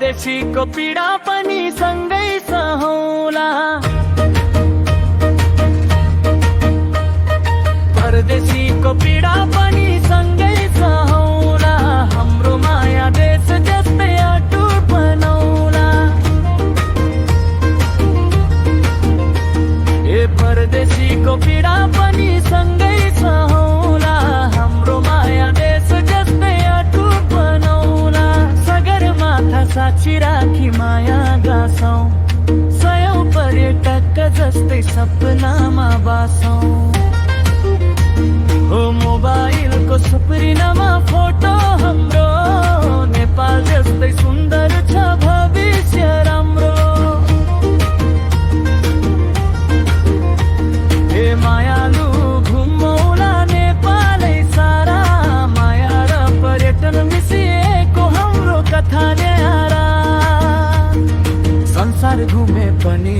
परदेशीको पीडा पनि सँगै सहौला। परदेशीको पीडा पनि सँगै सहौला। हाम्रो माया देश जस्तै अटुट बनाउला। ए परदेशीको पीडा पनि सँगै सहौला। हाम्रो माया देश जस्तै अटुट बनाउला। सगरमाथा साक्षी राखी माया गाँसौँ। सयौं पर्यटक जस्तै सपनामा बासौँ। हो मोबाइलको स्क्रिनमा फोटो हाम्रो। नेपाल जस्तै सुन्दर छ भविष्य राम्रो। हे मायालु घुमौला नेपालै सारा। माया र पर्यटन मिसिएको हाम्रो कथा न्यारा। संसार घुमे पनि